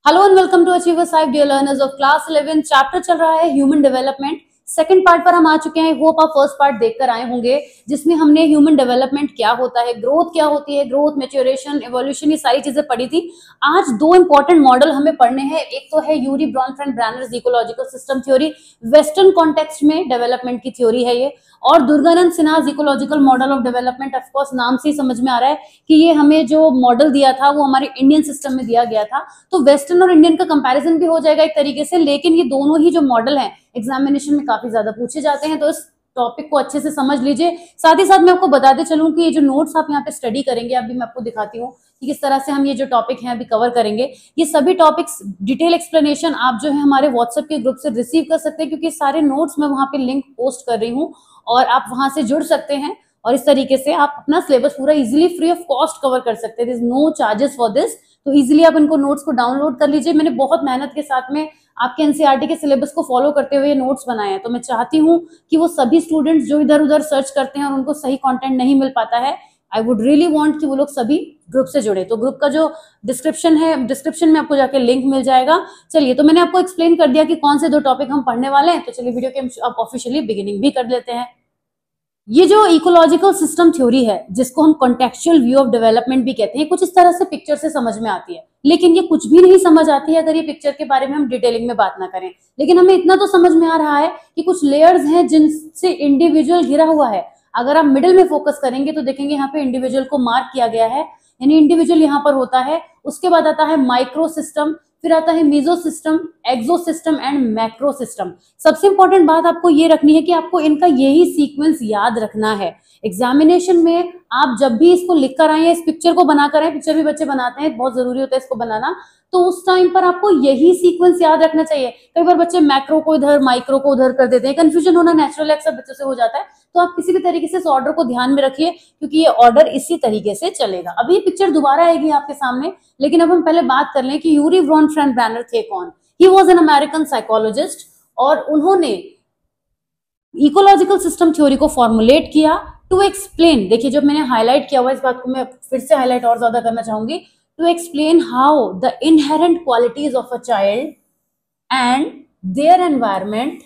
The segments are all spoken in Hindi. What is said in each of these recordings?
Hello and welcome to Achievers 5 dear learners of class 11। Chapter चल रहा है ह्यूमन डेवलपमेंट। सेकंड पार्ट पर हम आ चुके हैं। होप आप फर्स्ट पार्ट देखकर आए होंगे, जिसमें हमने ह्यूमन डेवलपमेंट क्या होता है, ग्रोथ क्या होती है, ग्रोथ, मैच्योरेशन, इवोल्यूशन, ये सारी चीजें पढ़ी थी। आज दो इंपॉर्टेंट मॉडल हमें पढ़ने हैं। एक तो है Urie Bronfenbrenner's ecological system theory, western context में डेवलपमेंट की थ्योरी है ये। और Durganand Sinha ecological model of development. Of course नाम से ही समझ में आ रहा है कि ये हमें जो मॉडल दिया था वो हमारे इंडियन सिस्टम में दिया गया था। तो वेस्टर्न और इंडियन का कंपैरिजन भी हो जाएगा एक तरीके से, लेकिन ये दोनों ही जो मॉडल हैं एग्जामिनेशन में काफी ज्यादा पूछे जाते हैं, तो इस टॉपिक को अच्छे से समझ लीजिए। साथ ही साथ मैं आपको बताते चलूं कि ये जो नोट्स आप यहाँ पे स्टडी करेंगे, अभी मैं आपको दिखाती हूँ कि किस तरह से हम ये जो टॉपिक हैं अभी कवर करेंगे। ये सभी टॉपिक्स डिटेल एक्सप्लेनेशन आप जो है हमारे व्हाट्सएप के ग्रुप से रिसीव कर सकते हैं, क्योंकि सारे नोट्स मैं वहां पे लिंक पोस्ट कर रही हूँ और आप वहां से जुड़ सकते हैं और इस तरीके से आप अपना सिलेबस पूरा easily free of cost cover कर सकते हैं। No charges for this. तो इजीली आप इनको नोट्स को डाउनलोड कर लीजिए। मैंने बहुत मेहनत के साथ में आपके एनसीईआरटी के सिलेबस को फॉलो करते हुए नोट्स बनाए हैं, तो मैं चाहती हूँ कि वो सभी स्टूडेंट्स जो इधर उधर सर्च करते हैं और उनको सही कंटेंट नहीं मिल पाता है, आई वुड रियली वांट कि वो लोग सभी ग्रुप से जुड़े। तो ग्रुप का जो डिस्क्रिप्शन है, डिस्क्रिप्शन में आपको जाके लिंक मिल जाएगा। चलिए, तो मैंने आपको एक्सप्लेन कर दिया कि कौन से दो टॉपिक हम पढ़ने वाले हैं, तो चलिए वीडियो के आप ऑफिशियली बिगिनिंग भी कर लेते हैं। ये जो इकोलॉजिकल सिस्टम थ्योरी है, जिसको हम कॉन्टेक्चुअल व्यू ऑफ डेवलपमेंट भी कहते हैं, कुछ इस तरह से पिक्चर से समझ में आती है, लेकिन ये कुछ भी नहीं समझ आती है अगर ये पिक्चर के बारे में हम डिटेलिंग में बात ना करें। लेकिन हमें इतना तो समझ में आ रहा है कि कुछ लेयर्स हैं जिनसे इंडिविजुअल घिरा हुआ है। अगर आप मिडिल में फोकस करेंगे तो देखेंगे यहाँ पे इंडिविजुअल को मार्क किया गया है, यानी इंडिविजुअल यहाँ पर होता है। उसके बाद आता है माइक्रो सिस्टम, फिर आता है meso system, exo system and macro system. सबसे इंपॉर्टेंट बात आपको ये रखनी है कि आपको इनका यही सीक्वेंस याद रखना है। एग्जामिनेशन में आप जब भी इसको लिख कर आए, इस पिक्चर को बनाकर आए, पिक्चर भी बच्चे बनाते हैं, बहुत जरूरी होता है इसको बनाना, तो उस टाइम पर आपको यही सीक्वेंस याद रखना चाहिए। कई बार बच्चे मैक्रो को इधर, माइक्रो को उधर कर देते हैं, कंफ्यूजन होना नेचुरल है, अक्सर बच्चों से हो जाता है। तो आप किसी भी तरीके से इस ऑर्डर को ध्यान में रखिए, क्योंकि ये ऑर्डर इसी तरीके से चलेगा। अभी ये पिक्चर दोबारा आएगी आपके सामने, लेकिन अब हम पहले बात कर लें कि यूरी ब्रॉनफ्रेंड ब्रैनर थे कौन। He was an American psychologist और उन्होंने इकोलॉजिकल सिस्टम थ्योरी को फॉर्मुलेट किया टू एक्सप्लेन। देखिए, जब मैंने हाईलाइट किया हुआ, इस बात को मैं फिर से हाईलाइट और ज्यादा करना चाहूंगी, to explain how the inherent qualities of a child and their environment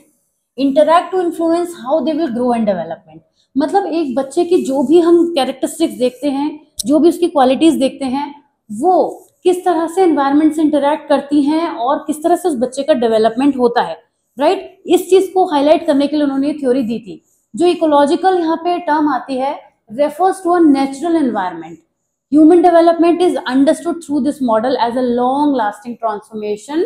interact to influence how they will grow and development. मतलब एक बच्चे की जो भी हम कैरेक्टरिस्टिक्स देखते हैं, जो भी उसकी क्वालिटीज देखते हैं, वो किस तरह से एनवायरमेंट से इंटरैक्ट करती हैं और किस तरह से उस बच्चे का डेवलपमेंट होता है। राइट, इस चीज को हाईलाइट करने के लिए उन्होंने थ्योरी दी थी। जो इकोलॉजिकल यहाँ पे टर्म आती है, refers to a natural environment. Human development is understood through this model as a long lasting transformation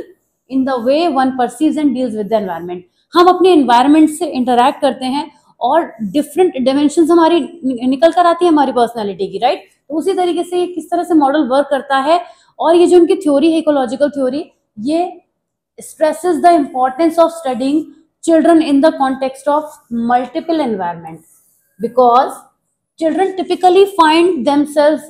in the way one perceives and deals with the environment. हम अपने एनवायरमेंट से इंटरैक्ट करते हैं और डिफरेंट डिमेंशंस हमारी निकल कर आती है हमारी पर्सनैलिटी की। राइट, तो उसी तरीके से किस तरह से मॉडल वर्क करता है। और ये जो इनकी थ्योरी है, इकोलॉजिकल थ्योरी, ये stresses the importance of studying children in the context of multiple environment, because children typically find themselves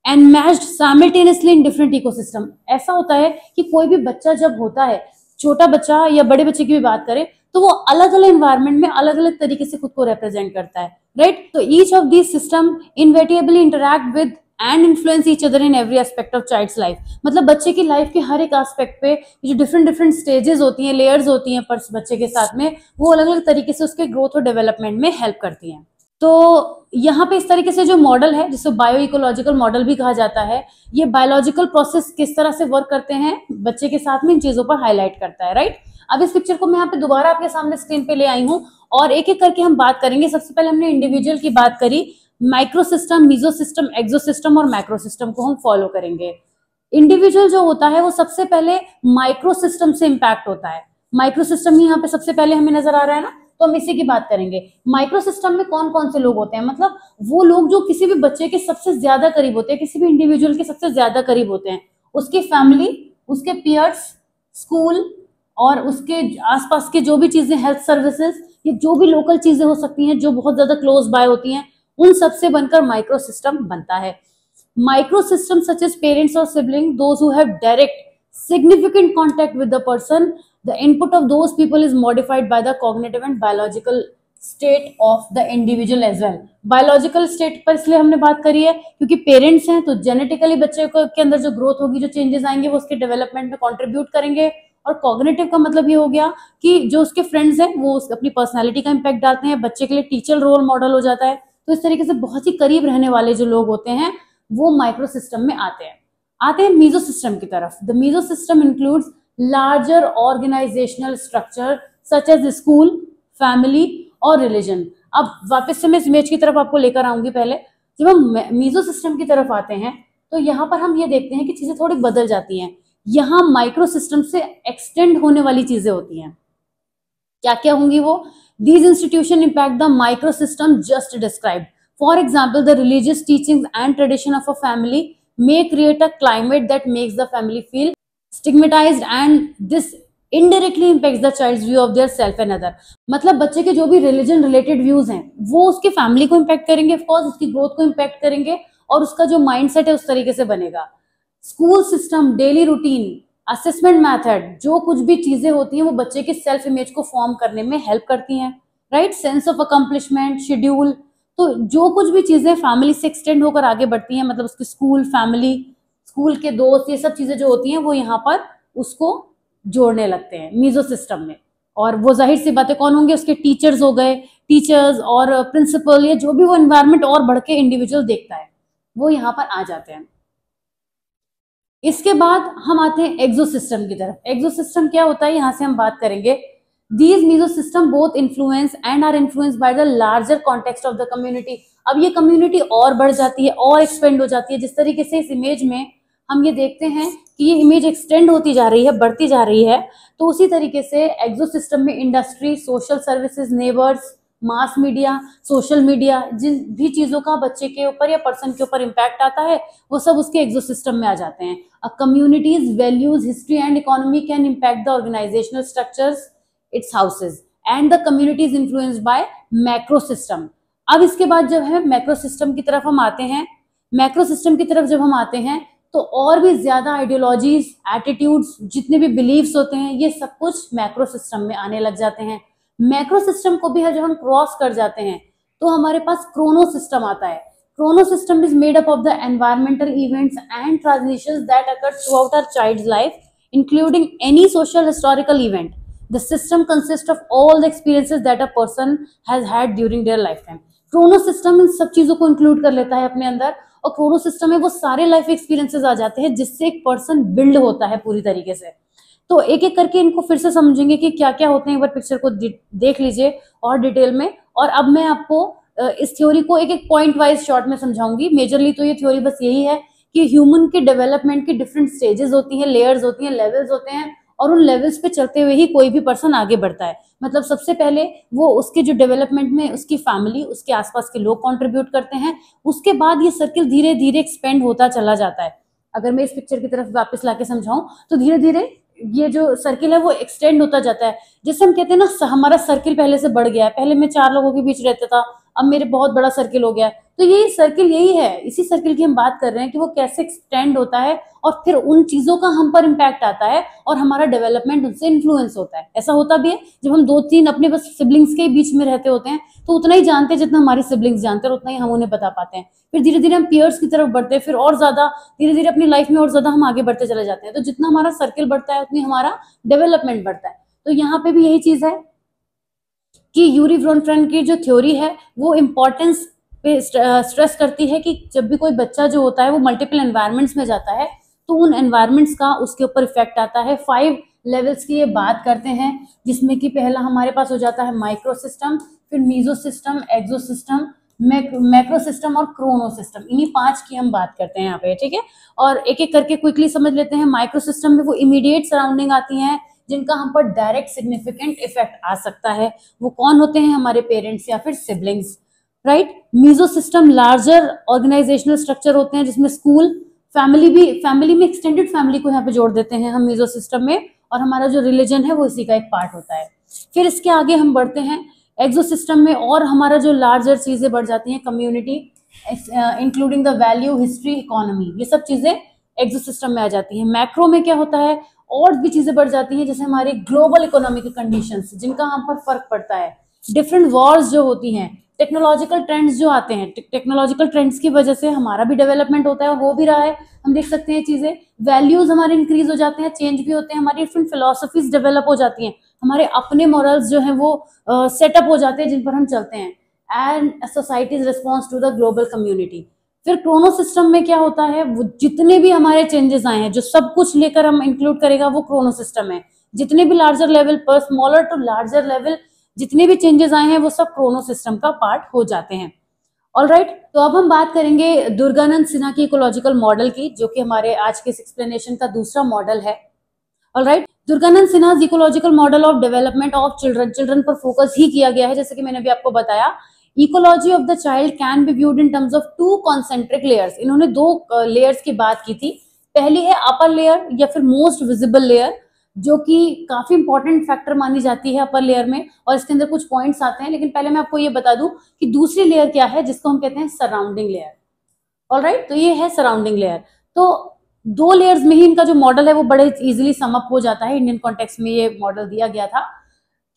enmeshed simultaneously in different ecosystem। ऐसा होता है कि कोई भी बच्चा जब होता है, छोटा बच्चा या बड़े बच्चे की भी बात करें, तो वो अलग अलग एनवायरमेंट में अलग अलग तरीके से खुद को रिप्रेजेंट करता है। राइट, तो each of this system inevitably interact with and influence each other in every aspect of child's life. मतलब बच्चे की लाइफ के हर एक एस्पेक्ट पे जो डिफरेंट डिफरेंट स्टेजेस होती हैं, लेयर्स होती हैं पर बच्चे के साथ में, वो अलग अलग तरीके से उसके ग्रोथ और डेवलपमेंट में हेल्प करती हैं। तो यहाँ पे इस तरीके से जो मॉडल है, जिसको बायो इकोलॉजिकल मॉडल भी कहा जाता है, ये बायोलॉजिकल प्रोसेस किस तरह से वर्क करते हैं बच्चे के साथ में, इन चीजों पर हाईलाइट करता है। राइट, अब इस पिक्चर को मैं यहाँ पे दोबारा आपके सामने स्क्रीन पे ले आई हूँ और एक एक करके हम बात करेंगे। सबसे पहले हमने इंडिविजुअल की बात करी, micro system, meso system, exo system और मैक्रो सिस्टम को हम फॉलो करेंगे। इंडिविजुअल जो होता है वो सबसे पहले माइक्रो सिस्टम से इंपैक्ट होता है। माइक्रो सिस्टम ही यहाँ पे सबसे पहले हमें नजर आ रहा है ना, तो हम इसी की बात करेंगे। माइक्रो सिस्टम में कौन कौन से लोग होते हैं, मतलब वो लोग जो किसी भी बच्चे के सबसे ज्यादा करीब होते हैं, किसी भी इंडिविजुअल के सबसे ज्यादा करीब होते हैं। उसकी फैमिली, उसके पीयर्स, स्कूल और उसके आसपास के जो भी चीजें, हेल्थ सर्विसेज, ये जो भी लोकल चीजें हो सकती हैं जो बहुत ज्यादा क्लोज बाय होती हैं, उन सब से बनकर माइक्रो सिस्टम बनता है। Micro system such as parents और sibling, those who have direct significant contact with the person, the input of those people is modified by the cognitive and biological state of the individual as well. Biological state पर इसलिए हमने बात करी है क्योंकि पेरेंट्स हैं तो जेनेटिकली बच्चे को के अंदर जो ग्रोथ होगी, जो चेंजेस आएंगे वो उसके डेवलपमेंट में कंट्रीब्यूट करेंगे। और कॉग्निटिव का मतलब ये हो गया कि जो उसके फ्रेंड्स हैं वो अपनी पर्सनैलिटी का इम्पैक्ट डालते हैं, बच्चे के लिए टीचर रोल मॉडल हो जाता है। तो इस तरीके से बहुत ही करीब रहने वाले जो लोग होते हैं वो माइक्रो सिस्टम में आते हैं मीजो सिस्टम की तरफ। The meso system includes larger organisational structure such as school, family और रिलीजन। अब वापस से मैं इस इमेज की तरफ आपको लेकर आऊंगी। पहले जब हम मीजो सिस्टम की तरफ आते हैं तो यहाँ पर हम ये देखते हैं कि चीजें थोड़ी बदल जाती हैं। यहाँ माइक्रो सिस्टम से एक्सटेंड होने वाली चीजें होती हैं। क्या क्या होंगी वो? These institution impact the micro system just described. For example, the religious teachings and tradition of a family may create a climate that makes the family feel stigmatized, and this indirectly impacts the child's view of their self and other। मतलब बच्चे के जो भी रिलीजन रिलेटेड व्यूज हैं वो उसके फैमिली को इम्पैक्ट करेंगे, ऑफ कोर्स उसकी ग्रोथ को इम्पैक्ट करेंगे और उसका जो माइंडसेट है उस तरीके से बनेगा। School system, daily routine, assessment method, जो कुछ भी चीजें होती हैं वो बच्चे की सेल्फ इमेज को फॉर्म करने में हेल्प करती हैं, right. Sense of accomplishment, schedule, तो जो कुछ भी चीजें फैमिली से एक्सटेंड होकर आगे बढ़ती हैं, मतलब उसकी स्कूल, फैमिली, स्कूल के दोस्त, ये सब चीजें जो होती हैं वो यहाँ पर उसको जोड़ने लगते हैं मीजो सिस्टम में। और वो जाहिर सी बातें कौन होंगे? उसके टीचर्स हो गए, टीचर्स और प्रिंसिपल, या जो भी वो एनवायरनमेंट और बढ़ के इंडिविजुअल देखता है वो यहाँ पर आ जाते हैं। इसके बाद हम आते हैं एक्सो सिस्टम की तरफ। एक्सो सिस्टम क्या होता है, यहाँ से हम बात करेंगे। These mesosystem both influence and are influenced by the larger context of the community। अब ये कम्युनिटी और बढ़ जाती है और एक्सपेंड हो जाती है। जिस तरीके से इस इमेज में हम ये देखते हैं कि ये इमेज एक्सटेंड होती जा रही है, बढ़ती जा रही है, तो उसी तरीके से एक्सो सिस्टम में industry, social services, neighbours, mass media, social media, जिन भी चीजों का बच्चे के ऊपर या पर्सन के ऊपर इम्पैक्ट आता है वो सब उसके एक्सो सिस्टम में आ जाते हैं। A communities values, history and economy can impact the organisational structures, its houses and the community is influenced by macro system। अब इसके बाद जब है मैक्रो सिस्टम की तरफ हम आते हैं, मैक्रो सिस्टम की तरफ जब हम आते हैं तो और भी ज्यादा आइडियोलॉजीज, एटीट्यूड्स, जितने भी बिलीव्स होते हैं ये सब कुछ मैक्रो सिस्टम में आने लग जाते हैं। मैक्रो सिस्टम को भी जब हम क्रॉस कर जाते हैं तो हमारे पास क्रोनो सिस्टम आता है। Chrono system is made up of the environmental events and transitions that occur throughout our child's life including any social historical event. The system consists of all the experiences that a person has had during their lifetime। Chrono system in सब चीजों को इंक्लूड कर लेता है अपने अंदर, और क्रोनो सिस्टम में वो सारे लाइफ एक्सपीरियंसेस आ जाते हैं जिससे एक पर्सन बिल्ड होता है पूरी तरीके से। तो एक एक करके इनको फिर से समझेंगे कि क्या क्या होते हैं। एक बार पिक्चर को देख लीजिए और डिटेल में, और अब मैं आपको इस थ्योरी को एक एक पॉइंट वाइज शॉर्ट में समझाऊंगी। मेजरली तो ये थ्योरी बस यही है कि ह्यूमन के डेवलपमेंट की डिफरेंट स्टेजेस होती हैं, लेयर्स होती हैं, लेवल्स होते हैं, और उन लेवल्स पे चलते हुए ही कोई भी पर्सन आगे बढ़ता है। मतलब सबसे पहले वो उसके जो डेवलपमेंट में उसकी फैमिली, उसके आसपास के लोग कंट्रीब्यूट करते हैं, उसके बाद ये सर्किल धीरे धीरे एक्सपेंड होता चला जाता है। अगर मैं इस पिक्चर की तरफ वापस लाके समझाऊं तो धीरे धीरे ये जो सर्किल है वो एक्सटेंड होता जाता है। जैसे हम कहते हैं ना, हमारा सर्किल पहले से बढ़ गया है, पहले मैं 4 लोगों के बीच रहता था, अब मेरे बहुत बड़ा सर्किल हो गया है। तो ये सर्किल यही है, इसी सर्किल की हम बात कर रहे हैं कि वो कैसे एक्सटेंड होता है और फिर उन चीजों का हम पर इम्पैक्ट आता है और हमारा डेवलपमेंट उनसे इन्फ्लुएंस होता है। ऐसा होता भी है जब हम 2-3 अपने बस सिबलिंग्स के बीच में रहते होते हैं तो उतना ही जानते हैं जितना हमारी सिबलिंग्स जानते हैं और उतना ही हम उन्हें बता पाते हैं। फिर धीरे धीरे हम पियर्स की तरफ बढ़ते हैं, फिर और ज्यादा धीरे धीरे अपनी लाइफ में और ज्यादा हम आगे बढ़ते चले जाते हैं। तो जितना हमारा सर्किल बढ़ता है उतनी हमारा डेवलपमेंट बढ़ता है। तो यहाँ पे भी यही चीज है कि यूरी व्रोनफ्रेंड की जो थ्योरी है वो इम्पोर्टेंस पे स्ट्रेस करती है कि जब भी कोई बच्चा जो होता है वो मल्टीपल एनवायरनमेंट्स में जाता है तो उन एनवायरनमेंट्स का उसके ऊपर इफेक्ट आता है। 5 लेवल्स की ये बात करते हैं, जिसमें कि पहला हमारे पास हो जाता है माइक्रो सिस्टम, फिर meso system, exo system, macro system और क्रोनो सिस्टम। इन्हीं 5 की हम बात करते हैं यहाँ पे, ठीक है। और एक एक करके क्विकली समझ लेते हैं। माइक्रो सिस्टम में वो इमीडिएट सराउंडिंग आती हैं जिनका हम पर डायरेक्ट सिग्निफिकेंट इफेक्ट आ सकता है। वो कौन होते हैं? हमारे पेरेंट्स या फिर siblings, right. Meso system larger organisational structure होते हैं जिसमें स्कूल, फैमिली में एक्सटेंडेड फैमिली को यहाँ पे जोड़ देते हैं हम मीजो सिस्टम में, और हमारा जो रिलीजन है वो इसी का एक पार्ट होता है। फिर इसके आगे हम बढ़ते हैं एक्सो सिस्टम में, और हमारा जो लार्जर चीजें बढ़ जाती हैं, community including the value, history, economy, ये सब चीजें एक्सो सिस्टम में आ जाती हैं। मैक्रो में क्या होता है? और भी चीजें बढ़ जाती हैं, जैसे हमारी ग्लोबल इकोनॉमिक कंडीशंस जिनका हम पर फर्क पड़ता है, डिफरेंट वॉर्स जो होती हैं, टेक्नोलॉजिकल ट्रेंड्स जो आते हैं, टेक्नोलॉजिकल ट्रेंड्स की वजह से हमारा भी डेवलपमेंट होता है, हो भी रहा है, हम देख सकते हैं चीजें, वैल्यूज हमारे इंक्रीज हो जाते हैं, चेंज भी होते हैं, हमारी डिफरेंट फिलोसफीज डेवलप हो जाती हैं, हमारे अपने मॉरल्स जो हैं वो सेटअप हो जाते हैं जिन पर हम चलते हैं, and societies response to the global community. फिर क्रोनो सिस्टम में क्या होता है, वो जितने भी हमारे चेंजेस आए हैं, जो सब कुछ लेकर हम इंक्लूड करेगा वो क्रोनो सिस्टम है। जितने भी लार्जर लेवल पर, स्मॉलर टू लार्जर लेवल, जितने भी चेंजेस आए हैं वो सब क्रोनो सिस्टम का पार्ट हो जाते हैं। ऑलराइट, तो अब हम बात करेंगे दुर्गानंद सिन्हा की इकोलॉजिकल मॉडल की, जो कि हमारे आज के इस एक्सप्लेनेशन का दूसरा मॉडल है। Alright, Durganand Sinha ecological model of development of children पर फोकस ही किया गया है, जैसे कि मैंने अभी आपको बताया। Ecology of the child can be viewed in terms of to concentric layers. इन्होंने दो लेयर्स की बात की थी। पहली है अपर लेयर या फिर मोस्ट विजिबल लेयर, जो कि काफी इंपॉर्टेंट फैक्टर मानी जाती है अपर लेयर में, और इसके अंदर कुछ पॉइंट्स आते हैं। लेकिन पहले मैं आपको ये बता दूं कि दूसरी लेयर क्या है, जिसको हम कहते हैं सराउंडिंग लेयर। ऑलराइट, तो ये है सराउंडिंग लेयर। तो दो लेयर्स में ही इनका जो मॉडल है वो बड़े इजीली समअप हो जाता है। इंडियन कॉन्टेक्स्ट में ये मॉडल दिया गया था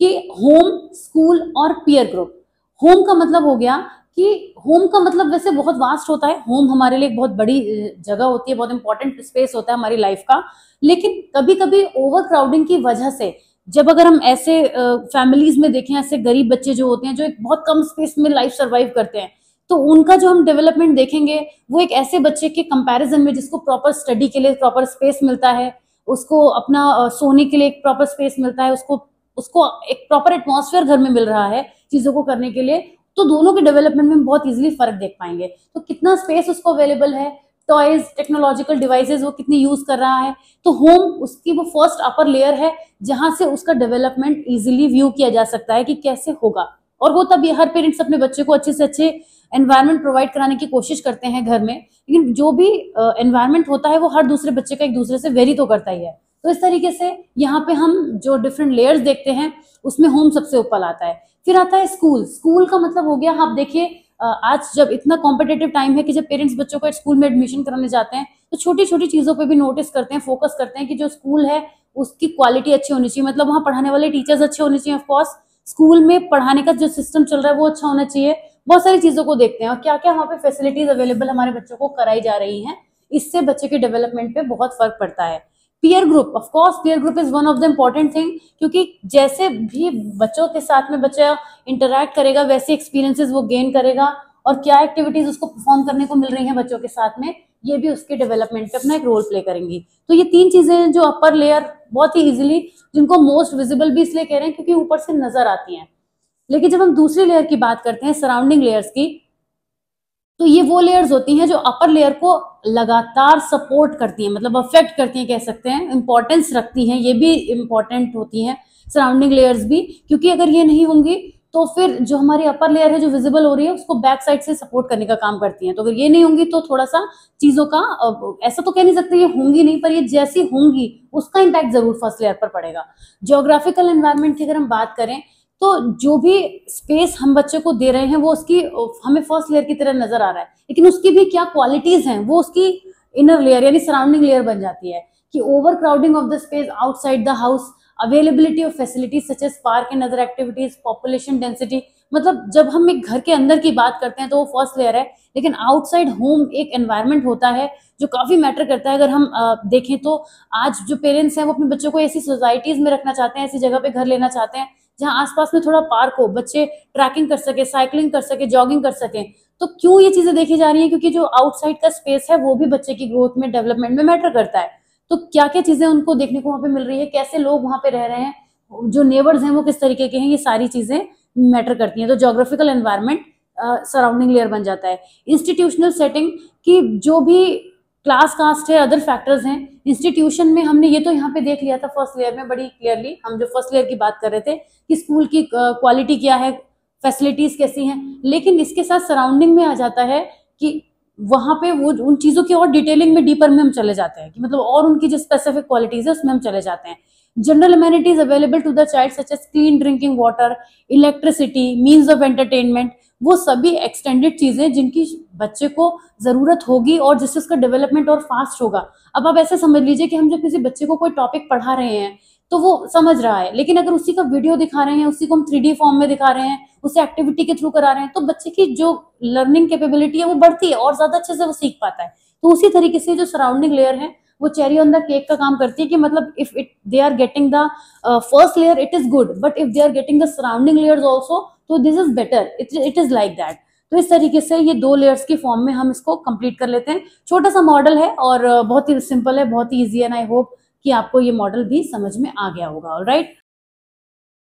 कि होम, स्कूल और पीयर ग्रुप। होम का मतलब हो गया कि होम का मतलब वैसे बहुत वास्ट होता है। होम हमारे लिए एक बहुत बड़ी जगह होती है, बहुत इंपॉर्टेंट स्पेस होता है हमारी लाइफ का। लेकिन कभी कभी ओवर क्राउडिंग की वजह से, जब अगर हम ऐसे फैमिलीज में देखें, ऐसे गरीब बच्चे जो होते हैं जो एक बहुत कम स्पेस में लाइफ सर्वाइव करते हैं, तो उनका जो हम डेवलपमेंट देखेंगे वो एक ऐसे बच्चे के कंपैरिजन में जिसको प्रॉपर स्टडी के लिए प्रॉपर स्पेस मिलता है, उसको अपना सोने के लिए एक प्रॉपर स्पेस मिलता है, उसको उसको एक प्रॉपर एटमॉस्फेयर घर में मिल रहा है चीजों को करने के लिए, तो दोनों के डेवलपमेंट में बहुत इजीली फर्क देख पाएंगे। तो कितना स्पेस उसको अवेलेबल है, टॉयज, टेक्नोलॉजिकल डिवाइसेस वो कितनी यूज कर रहा है। तो होम उसकी वो फर्स्ट अपर लेयर है जहां से उसका डेवलपमेंट इजीली व्यू किया जा सकता है कि कैसे होगा। और वो तब हर पेरेंट्स अपने बच्चे को अच्छे से अच्छे एनवायरनमेंट प्रोवाइड कराने की कोशिश करते हैं घर में, लेकिन जो भी एनवायरनमेंट होता है वो हर दूसरे बच्चे का एक दूसरे से वेरी तो करता ही है। तो इस तरीके से यहाँ पे हम जो डिफरेंट लेयर्स देखते हैं उसमें होम सबसे ऊपर आता है। फिर आता है स्कूल। स्कूल का मतलब हो गया, आप देखिए आज जब इतना कॉम्पिटेटिव टाइम है कि जब पेरेंट्स बच्चों को स्कूल में एडमिशन कराने जाते हैं तो छोटी छोटी चीजों पे भी नोटिस करते हैं, फोकस करते हैं कि जो स्कूल है उसकी क्वालिटी अच्छी होनी चाहिए, मतलब वहाँ पढ़ाने वाले टीचर्स अच्छे होने चाहिए, ऑफकोर्स स्कूल में पढ़ाने का जो सिस्टम चल रहा है वो अच्छा होना चाहिए। बहुत सारी चीजों को देखते हैं और क्या क्या वहाँ पे फैसिलिटीज अवेलेबल हमारे बच्चों को कराई जा रही हैं, इससे बच्चे के डेवलपमेंट पे बहुत फर्क पड़ता है। Peer group, of course peer group is one of the important thing, क्योंकि जैसे भी बच्चों के साथ में बच्चा इंटरैक्ट करेगा वैसे एक्सपीरियंसेस वो गेन करेगा, और क्या एक्टिविटीज उसको परफॉर्म करने को मिल रही हैं बच्चों के साथ में, ये भी उसके डेवलपमेंट पे अपना एक रोल प्ले करेंगी। तो ये तीन चीजें हैं जो अपर लेयर बहुत ही इजीली, जिनको मोस्ट विजिबल भी इसलिए कह रहे हैं क्योंकि ऊपर से नजर आती हैं। लेकिन जब हम दूसरी लेयर की बात करते हैं, सराउंडिंग लेयर्स की, तो ये वो लेयर्स होती हैं जो अपर लेयर को लगातार सपोर्ट करती हैं, मतलब अफेक्ट करती हैं, कह सकते हैं इंपॉर्टेंस रखती हैं, ये भी इंपॉर्टेंट होती हैं सराउंडिंग लेयर्स भी, क्योंकि अगर ये नहीं होंगी तो फिर जो हमारी अपर लेयर है जो विजिबल हो रही है उसको बैक साइड से सपोर्ट करने का काम करती हैं। तो अगर ये नहीं होंगी तो थोड़ा सा चीजों का ऐसा तो कह नहीं सकते ये होंगी नहीं, पर ये जैसी होंगी उसका इम्पैक्ट जरूर फर्स्ट लेयर पर पड़ेगा। जियोग्राफिकल एनवायरनमेंट की अगर हम बात करें तो जो भी स्पेस हम बच्चे को दे रहे हैं वो उसकी हमें फर्स्ट लेयर की तरह नजर आ रहा है, लेकिन उसकी भी क्या क्वालिटीज हैं वो उसकी इनर लेयर यानी सराउंडिंग लेयर बन जाती है। कि overcrowding of the space outside the house, availability of facilities such as park and other activities, population density, मतलब जब हम एक घर के अंदर की बात करते हैं तो वो फर्स्ट लेयर है, लेकिन आउटसाइड होम एक एनवायरनमेंट होता है जो काफी मैटर करता है। अगर हम देखें तो आज जो पेरेंट्स हैं वो अपने बच्चों को ऐसी सोसाइटीज में रखना चाहते हैं, ऐसी जगह पे घर लेना चाहते हैं जहां आसपास में थोड़ा पार्क हो, बच्चे ट्रैकिंग कर सके, साइकिलिंग कर सके, जॉगिंग कर सके। तो क्यों ये चीजें देखी जा रही है, क्योंकि जो आउटसाइड का स्पेस है वो भी बच्चे की ग्रोथ में, डेवलपमेंट में मैटर करता है। तो क्या क्या चीजें उनको देखने को वहां पे मिल रही है, कैसे लोग वहां पे रह रहे हैं, जो नेबर्स हैं वो किस तरीके के हैं, ये सारी चीजें मैटर करती हैं। तो जोग्राफिकल एनवायरनमेंट सराउंडिंग लेयर बन जाता है। इंस्टीट्यूशनल सेटिंग की जो भी क्लास कास्ट है, अदर फैक्टर्स हैं इंस्टीट्यूशन में, हमने ये तो यहाँ पे देख लिया था फर्स्ट लेयर में बड़ी क्लियरली, हम जो फर्स्ट लेयर की बात कर रहे थे कि स्कूल की क्वालिटी क्या है, फैसिलिटीज कैसी हैं, लेकिन इसके साथ सराउंडिंग में आ जाता है कि वहां पे वो उन चीजों की और डिटेलिंग में डीपर में हम चले जाते हैं, कि मतलब और उनकी जो स्पेसिफिक क्वालिटीज है उसमें हम चले जाते हैं। General amenities available to the child such as clean drinking water, electricity, means of entertainment, वो सभी एक्सटेंडेड चीजें जिनकी बच्चे को जरूरत होगी और जिससे उसका डेवलपमेंट और फास्ट होगा। अब आप ऐसे समझ लीजिए कि हम जब किसी बच्चे को कोई टॉपिक पढ़ा रहे हैं तो वो समझ रहा है। लेकिन अगर उसी का वीडियो दिखा रहे हैं, उसी को हम 3D फॉर्म में दिखा रहे हैं, उसे एक्टिविटी के थ्रू करा रहे हैं, तो बच्चे की जो लर्निंग कैपेबिलिटी है वो बढ़ती है और ज्यादा अच्छे से वो सीख पाता है। तो उसी तरीके से जो सराउंडिंग लेयर है वो चेरी ऑन द केक का काम करती है कि मतलब if it they are getting the first layer it is good, but if they are getting the surrounding layers also तो this is better, it is like that. तो इस तरीके से ये 2 लेयर्स की फॉर्म में हम इसको कंप्लीट कर लेते हैं। छोटा सा मॉडल है और बहुत ही सिंपल है, बहुत ही ईजी है, एंड आई होप कि आपको ये मॉडल भी समझ में आ गया होगा। ऑलराइट,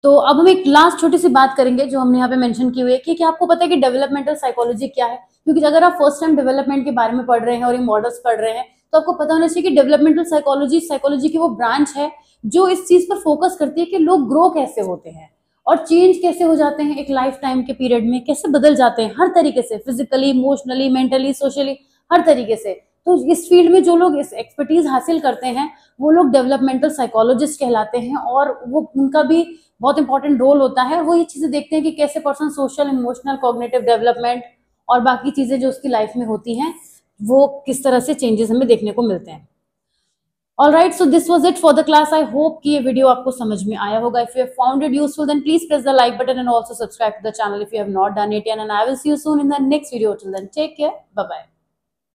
तो अब हम एक लास्ट छोटी सी बात करेंगे जो हमने यहाँ पे मेंशन की हुई है कि क्या आपको पता है कि डेवलपमेंटल साइकोलॉजी क्या है? क्योंकि अगर आप फर्स्ट टाइम डेवलपमेंट के बारे में पढ़ रहे हैं और ये मॉडल्स पढ़ रहे हैं तो आपको पता होना चाहिए कि डेवलपमेंटल साइकोलॉजी की वो ब्रांच है जो इस चीज पर फोकस करती है कि लोग ग्रो कैसे होते हैं और चेंज कैसे हो जाते हैं एक लाइफ टाइम के पीरियड में, कैसे बदल जाते हैं हर तरीके से, फिजिकली, इमोशनली, मेंटली, सोशली, हर तरीके से। तो इस फील्ड में जो लोग इस एक्सपर्टीज हासिल करते हैं वो लोग डेवलपमेंटल साइकोलॉजिस्ट कहलाते हैं और वो उनका भी बहुत इंपॉर्टेंट रोल होता है। वो ये चीजें देखते हैं कि कैसे person social, emotional, cognitive development और बाकी चीजें जो उसकी लाइफ में होती हैं वो किस तरह से चेंजेस हमें देखने को मिलते हैं। Alright, so this was it for the class. I hope कि ये वीडियो आपको समझ में आया होगा. If you have found it useful, then please press the like button and also subscribe to the channel if you have not done it yet. And I will see you soon in the next video. Till then, take care. Bye bye.